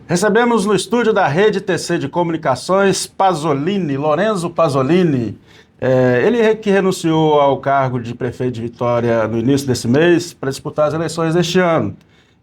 Recebemos no estúdio da Rede TC de Comunicações Pasolini, Lorenzo Pasolini. Ele que renunciou ao cargo de prefeito de Vitória no início desse mês para disputar as eleições deste ano.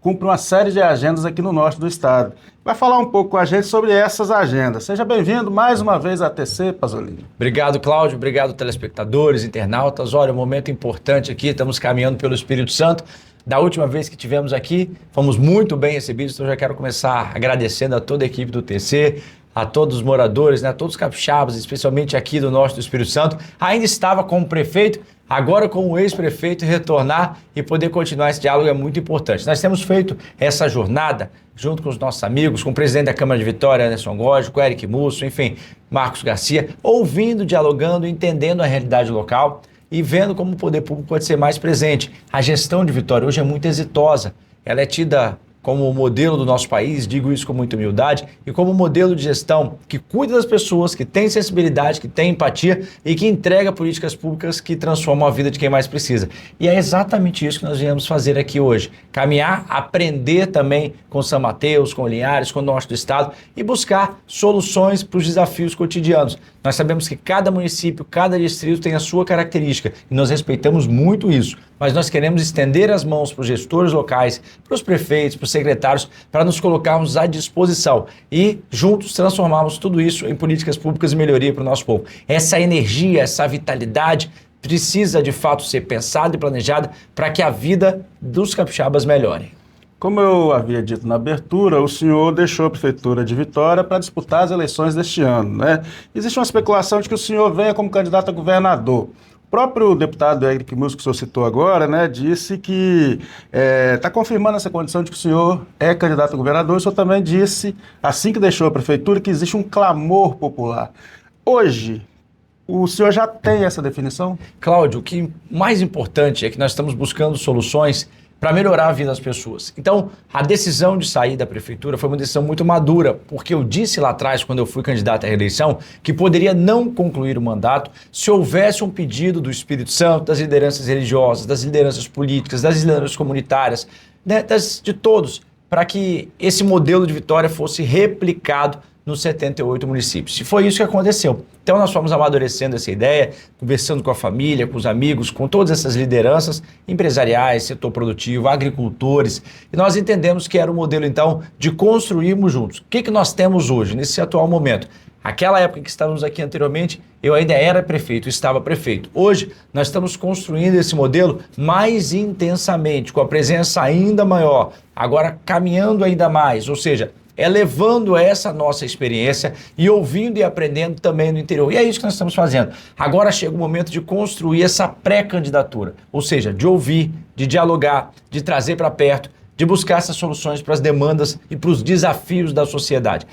Cumpre uma série de agendas aqui no norte do estado. Vai falar um pouco com a gente sobre essas agendas. Seja bem-vindo mais uma vez à TC, Pasolini. Obrigado, Cláudio. Obrigado, telespectadores, internautas. Olha, um momento importante aqui, estamos caminhando pelo Espírito Santo. Da última vez que tivemos aqui, fomos muito bem recebidos, então já quero começar agradecendo a toda a equipe do TC, a todos os moradores, né, a todos os capixabas, especialmente aqui do norte do Espírito Santo. Ainda estava como prefeito, agora como ex-prefeito, retornar e poder continuar esse diálogo é muito importante. Nós temos feito essa jornada junto com os nossos amigos, com o presidente da Câmara de Vitória, Anderson Góes, com o Eric Musso, enfim, Marcos Garcia, ouvindo, dialogando, entendendo a realidade local e vendo como o poder público pode ser mais presente. A gestão de Vitória hoje é muito exitosa, ela é tida como o modelo do nosso país, digo isso com muita humildade, e como modelo de gestão que cuida das pessoas, que tem sensibilidade, que tem empatia e que entrega políticas públicas que transformam a vida de quem mais precisa. E é exatamente isso que nós viemos fazer aqui hoje. Caminhar, aprender também com São Mateus, com Linhares, com o norte do estado e buscar soluções para os desafios cotidianos. Nós sabemos que cada município, cada distrito tem a sua característica e nós respeitamos muito isso, mas nós queremos estender as mãos para os gestores locais, para os prefeitos, para os secretários, para nos colocarmos à disposição e juntos transformarmos tudo isso em políticas públicas e melhoria para o nosso povo. Essa energia, essa vitalidade precisa de fato ser pensada e planejada para que a vida dos capixabas melhore. Como eu havia dito na abertura, o senhor deixou a Prefeitura de Vitória para disputar as eleições deste ano, né? Existe uma especulação de que o senhor venha como candidato a governador. O próprio deputado Eric Musso, que o senhor citou agora, né, disse que está confirmando essa condição de que o senhor é candidato a governador. O senhor também disse, assim que deixou a Prefeitura, que existe um clamor popular. Hoje, o senhor já tem essa definição? Cláudio, o que mais importante é que nós estamos buscando soluções para melhorar a vida das pessoas. Então, a decisão de sair da prefeitura foi uma decisão muito madura, porque eu disse lá atrás, quando eu fui candidato à reeleição, que poderia não concluir o mandato se houvesse um pedido do Espírito Santo, das lideranças religiosas, das lideranças políticas, das lideranças comunitárias, né, de todos, para que esse modelo de Vitória fosse replicado nos 78 municípios. E foi isso que aconteceu. Então nós fomos amadurecendo essa ideia, conversando com a família, com os amigos, com todas essas lideranças empresariais, setor produtivo, agricultores, e nós entendemos que era o modelo então de construirmos juntos. O que nós temos hoje, nesse atual momento? Aquela época em que estávamos aqui anteriormente, eu ainda era prefeito, estava prefeito. Hoje, nós estamos construindo esse modelo mais intensamente, com a presença ainda maior, agora caminhando ainda mais, ou seja, levando essa nossa experiência e ouvindo e aprendendo também no interior. E é isso que nós estamos fazendo. Agora chega o momento de construir essa pré-candidatura, ou seja, de ouvir, de dialogar, de trazer para perto, de buscar essas soluções para as demandas e para os desafios da sociedade.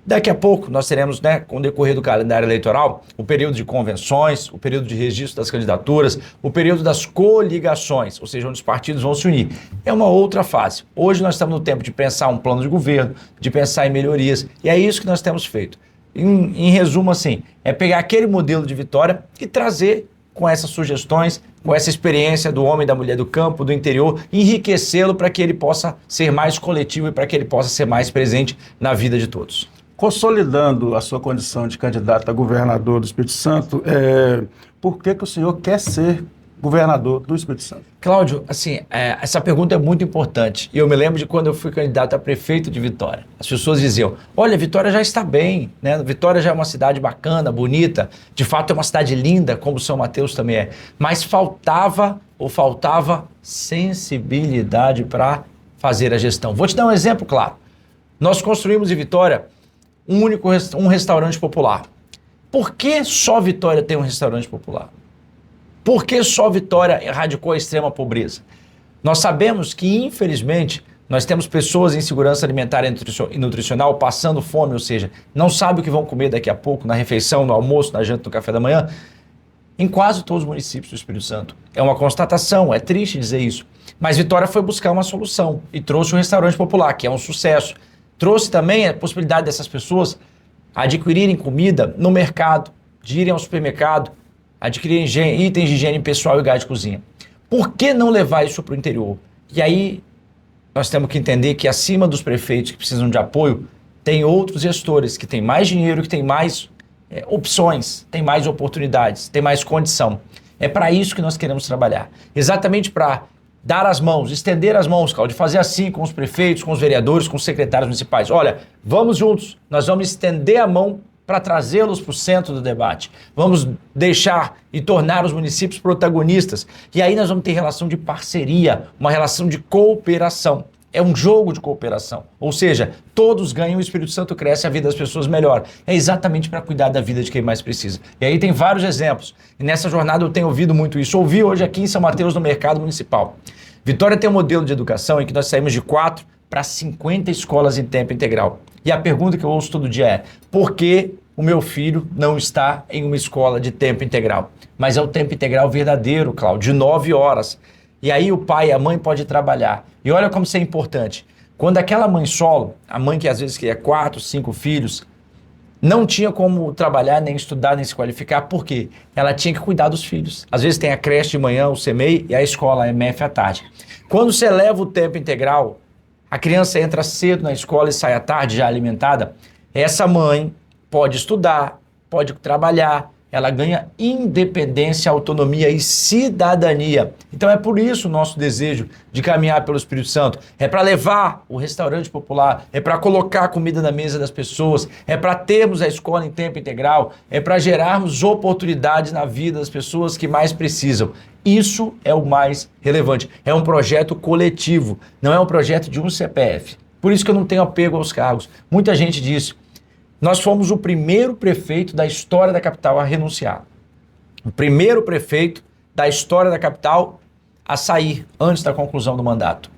Daqui a pouco nós teremos, né, com o decorrer do calendário eleitoral, o período de convenções, o período de registro das candidaturas, o período das coligações, ou seja, onde os partidos vão se unir. É uma outra fase. Hoje nós estamos no tempo de pensar um plano de governo, de pensar em melhorias, e é isso que nós temos feito. Em resumo, assim, é pegar aquele modelo de Vitória e trazer com essas sugestões, com essa experiência do homem e da mulher do campo, do interior, enriquecê-lo para que ele possa ser mais coletivo e para que ele possa ser mais presente na vida de todos. Consolidando a sua condição de candidato a governador do Espírito Santo, por que o senhor quer ser governador do Espírito Santo? Cláudio, assim, essa pergunta é muito importante. E eu me lembro de quando eu fui candidato a prefeito de Vitória. As pessoas diziam, olha, Vitória já está bem, né? Vitória já é uma cidade bacana, bonita. De fato, é uma cidade linda, como São Mateus também é. Mas faltava sensibilidade para fazer a gestão. Vou te dar um exemplo claro. Nós construímos em Vitória um restaurante popular. Por que só Vitória tem um restaurante popular? Por que só Vitória erradicou a extrema pobreza? Nós sabemos que, infelizmente, nós temos pessoas em segurança alimentar e nutricional passando fome, ou seja, não sabem o que vão comer daqui a pouco, na refeição, no almoço, na janta, no café da manhã, em quase todos os municípios do Espírito Santo. É uma constatação, é triste dizer isso. Mas Vitória foi buscar uma solução e trouxe um restaurante popular, que é um sucesso. Trouxe também a possibilidade dessas pessoas adquirirem comida no mercado, de irem ao supermercado, adquirirem itens de higiene pessoal e gás de cozinha. Por que não levar isso para o interior? E aí nós temos que entender que acima dos prefeitos que precisam de apoio, tem outros gestores que têm mais dinheiro, que têm mais opções, têm mais oportunidades, têm mais condição. É para isso que nós queremos trabalhar. Exatamente para dar as mãos, estender as mãos, Cláudio, fazer assim com os prefeitos, com os vereadores, com os secretários municipais. Olha, vamos juntos, nós vamos estender a mão para trazê-los para o centro do debate. Vamos deixar e tornar os municípios protagonistas. E aí nós vamos ter relação de parceria, uma relação de cooperação. É um jogo de cooperação. Ou seja, todos ganham, o Espírito Santo cresce, a vida das pessoas melhora. É exatamente para cuidar da vida de quem mais precisa. E aí tem vários exemplos. E nessa jornada eu tenho ouvido muito isso. Ouvi hoje aqui em São Mateus, no Mercado Municipal. Vitória tem um modelo de educação em que nós saímos de 4 para 50 escolas em tempo integral. E a pergunta que eu ouço todo dia é: por que o meu filho não está em uma escola de tempo integral? Mas é o tempo integral verdadeiro, Cláudio, de 9 horas. E aí o pai e a mãe podem trabalhar. E olha como isso é importante. Quando aquela mãe solo, a mãe que às vezes quer 4, 5 filhos, não tinha como trabalhar, nem estudar, nem se qualificar. Por quê? Ela tinha que cuidar dos filhos. Às vezes tem a creche de manhã, o CMEI, e a escola, a MF à tarde. Quando você leva o tempo integral, a criança entra cedo na escola e sai à tarde já alimentada, essa mãe pode estudar, pode trabalhar, ela ganha independência, autonomia e cidadania. Então é por isso o nosso desejo de caminhar pelo Espírito Santo. É para levar o restaurante popular, é para colocar a comida na mesa das pessoas, é para termos a escola em tempo integral, é para gerarmos oportunidades na vida das pessoas que mais precisam. Isso é o mais relevante. É um projeto coletivo, não é um projeto de um CPF. Por isso que eu não tenho apego aos cargos. Muita gente diz: nós fomos o primeiro prefeito da história da capital a renunciar. O primeiro prefeito da história da capital a sair antes da conclusão do mandato.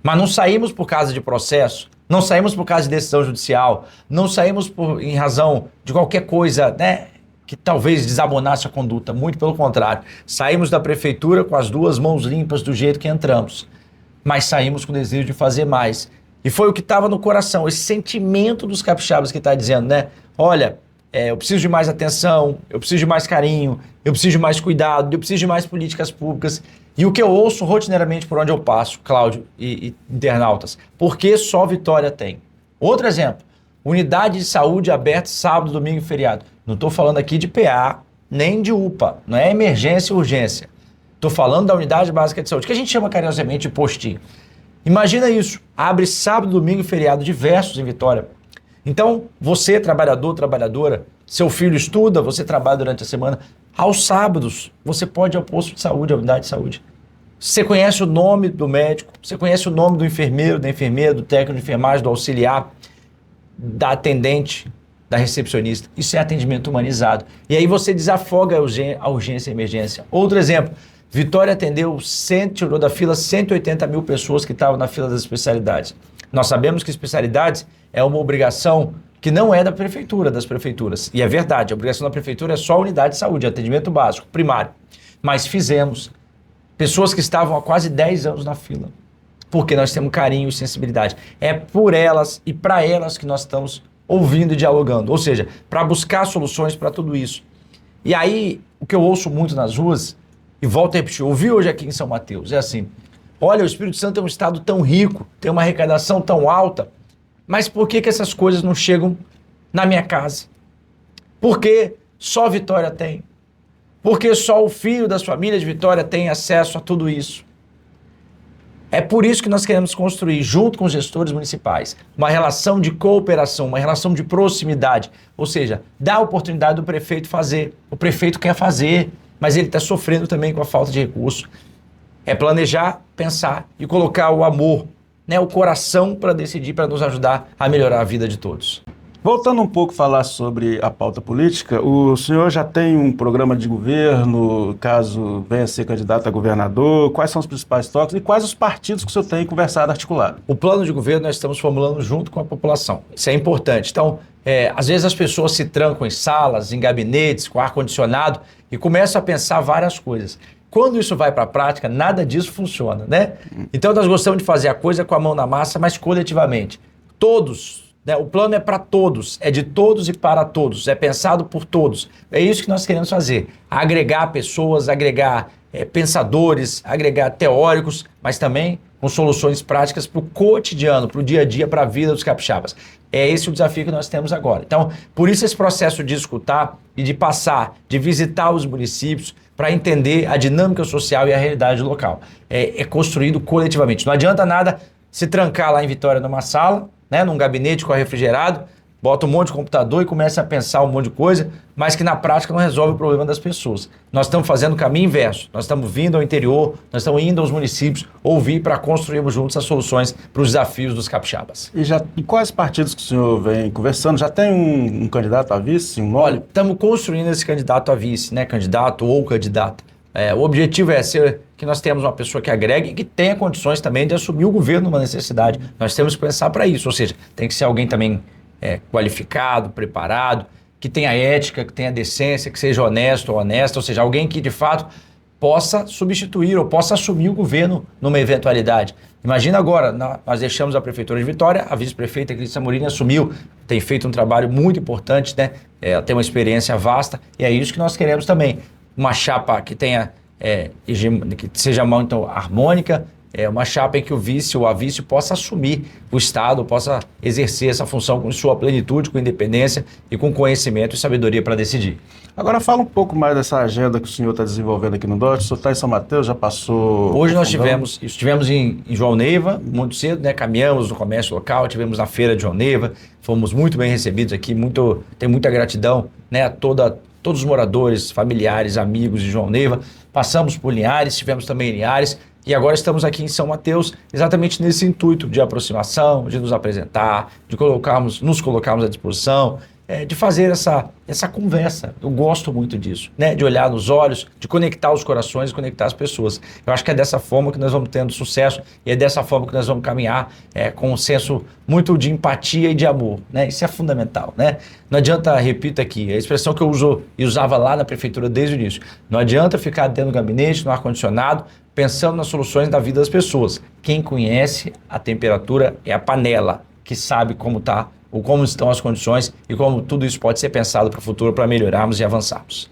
Mas não saímos por causa de processo, não saímos por causa de decisão judicial, não saímos em razão de qualquer coisa, né, que talvez desabonasse a conduta. Muito pelo contrário. Saímos da prefeitura com as 2 mãos limpas do jeito que entramos. Mas saímos com o desejo de fazer mais. E foi o que estava no coração, esse sentimento dos capixabas que está dizendo, né? Olha, eu preciso de mais atenção, eu preciso de mais carinho, eu preciso de mais cuidado, eu preciso de mais políticas públicas. E o que eu ouço rotineiramente por onde eu passo, Cláudio e internautas: por que só Vitória tem? Outro exemplo: unidade de saúde aberta sábado, domingo e feriado. Não estou falando aqui de PA, nem de UPA, não é emergência e urgência. Estou falando da unidade básica de saúde, que a gente chama carinhosamente de postinho. Imagina isso, abre sábado, domingo e feriado diversos em Vitória. Então, você, trabalhador, trabalhadora, seu filho estuda, você trabalha durante a semana, aos sábados você pode ir ao posto de saúde, à unidade de saúde. Você conhece o nome do médico, você conhece o nome do enfermeiro, da enfermeira, do técnico de enfermagem, do auxiliar, da atendente, da recepcionista. Isso é atendimento humanizado. E aí você desafoga a urgência e a emergência. Outro exemplo: Vitória atendeu, tirou da fila 180 mil pessoas que estavam na fila das especialidades. Nós sabemos que especialidades é uma obrigação que não é da prefeitura, das prefeituras. E é verdade, a obrigação da prefeitura é só a unidade de saúde, atendimento básico, primário. Mas fizemos. Pessoas que estavam há quase 10 anos na fila. Porque nós temos carinho e sensibilidade. É por elas e para elas que nós estamos ouvindo e dialogando. Ou seja, para buscar soluções para tudo isso. E aí, o que eu ouço muito nas ruas, e volto a repetir, ouvi hoje aqui em São Mateus, é assim: olha, o Espírito Santo é um estado tão rico, tem uma arrecadação tão alta, mas por que essas coisas não chegam na minha casa? Por que só Vitória tem? Por que só o filho das famílias de Vitória tem acesso a tudo isso? É por isso que nós queremos construir, junto com os gestores municipais, uma relação de cooperação, uma relação de proximidade. Ou seja, dar a oportunidade do prefeito fazer. O prefeito quer fazer, mas ele está sofrendo também com a falta de recursos. É planejar, pensar e colocar o amor, né, o coração para decidir, para nos ajudar a melhorar a vida de todos. Voltando um pouco a falar sobre a pauta política, o senhor já tem um programa de governo, caso venha a ser candidato a governador? Quais são os principais toques e quais os partidos que o senhor tem conversado, articulado? O plano de governo nós estamos formulando junto com a população. Isso é importante. Então, às vezes as pessoas se trancam em salas, em gabinetes, com ar-condicionado e começam a pensar várias coisas. Quando isso vai para a prática, nada disso funciona, né? Então, nós gostamos de fazer a coisa com a mão na massa, mas coletivamente. Todos. O plano é para todos, é de todos e para todos, é pensado por todos. É isso que nós queremos fazer, agregar pessoas, agregar pensadores, agregar teóricos, mas também com soluções práticas para o cotidiano, para o dia a dia, para a vida dos capixabas. É esse o desafio que nós temos agora. Então, por isso esse processo de escutar e de passar, de visitar os municípios para entender a dinâmica social e a realidade local. É construído coletivamente. Não adianta nada se trancar lá em Vitória numa sala, né, num gabinete com ar refrigerado, bota um monte de computador e começa a pensar um monte de coisa, mas que na prática não resolve o problema das pessoas. Nós estamos fazendo o caminho inverso. Nós estamos vindo ao interior, nós estamos indo aos municípios ouvir para construirmos juntos as soluções para os desafios dos capixabas. E quais partidos que o senhor vem conversando? Já tem um candidato a vice, um nome? Olha, estamos construindo esse candidato a vice, né? Candidato ou candidata. O objetivo é ser que nós tenhamos uma pessoa que agregue e que tenha condições também de assumir o governo numa necessidade. Nós temos que pensar para isso, ou seja, tem que ser alguém também qualificado, preparado, que tenha ética, que tenha decência, que seja honesto ou honesta, ou seja, alguém que de fato possa substituir ou possa assumir o governo numa eventualidade. Imagina agora, nós deixamos a Prefeitura de Vitória, a vice-prefeita Cris Amorim assumiu, tem feito um trabalho muito importante, né? Tem uma experiência vasta e é isso que nós queremos também. Uma chapa que tenha, que seja muito harmônica, uma chapa em que o vice ou a vice possa assumir o Estado, possa exercer essa função com sua plenitude, com independência e com conhecimento e sabedoria para decidir. Agora fala um pouco mais dessa agenda que o senhor está desenvolvendo aqui no Norte. O senhor está em São Mateus, já passou... Hoje nós estivemos em João Neiva, muito cedo, né? Caminhamos no comércio local, tivemos na feira de João Neiva, fomos muito bem recebidos aqui, tem muita gratidão, né, a todos os moradores, familiares, amigos de João Neiva. Passamos por Linhares, estivemos também em Linhares, e agora estamos aqui em São Mateus exatamente nesse intuito de aproximação, de nos apresentar, de nos colocarmos à disposição, de fazer essa conversa. Eu gosto muito disso, né? De olhar nos olhos, de conectar os corações, conectar as pessoas. Eu acho que é dessa forma que nós vamos tendo sucesso e é dessa forma que nós vamos caminhar com um senso muito de empatia e de amor, né? Isso é fundamental, né? Não adianta, repito aqui, a expressão que eu uso e usava lá na prefeitura desde o início, não adianta ficar dentro do gabinete, no ar-condicionado, pensando nas soluções da vida das pessoas. Quem conhece a temperatura é a panela, que sabe como está, ou como estão as condições e como tudo isso pode ser pensado para o futuro para melhorarmos e avançarmos.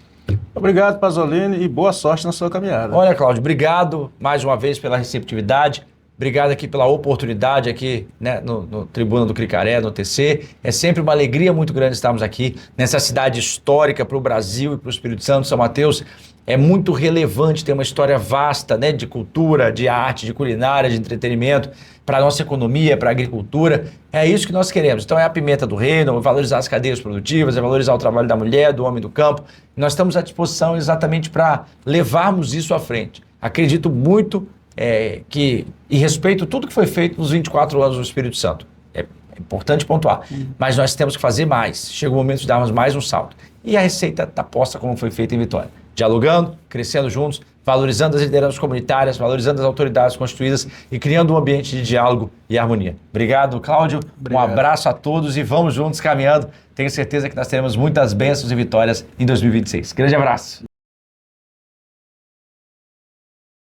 Obrigado, Pasolini, e boa sorte na sua caminhada. Olha, Cláudio, obrigado mais uma vez pela receptividade, obrigado aqui pela oportunidade aqui, né, no Tribuna do Cricaré, no TC. É sempre uma alegria muito grande estarmos aqui nessa cidade histórica para o Brasil e para o Espírito Santo. São Mateus é muito relevante, tem uma história vasta, né, de cultura, de arte, de culinária, de entretenimento, para a nossa economia, para a agricultura. É isso que nós queremos. Então é a pimenta do reino, valorizar as cadeias produtivas, é valorizar o trabalho da mulher, do homem do campo. Nós estamos à disposição exatamente para levarmos isso à frente. Acredito muito e respeito tudo que foi feito nos 24 anos no Espírito Santo. É importante pontuar. Mas nós temos que fazer mais. Chega o momento de darmos mais um salto. E a receita está posta como foi feita em Vitória. Dialogando, crescendo juntos, valorizando as lideranças comunitárias, valorizando as autoridades constituídas e criando um ambiente de diálogo e harmonia. Obrigado, Cláudio. Obrigado. Um abraço a todos e vamos juntos caminhando. Tenho certeza que nós teremos muitas bênçãos e vitórias em 2026. Grande abraço.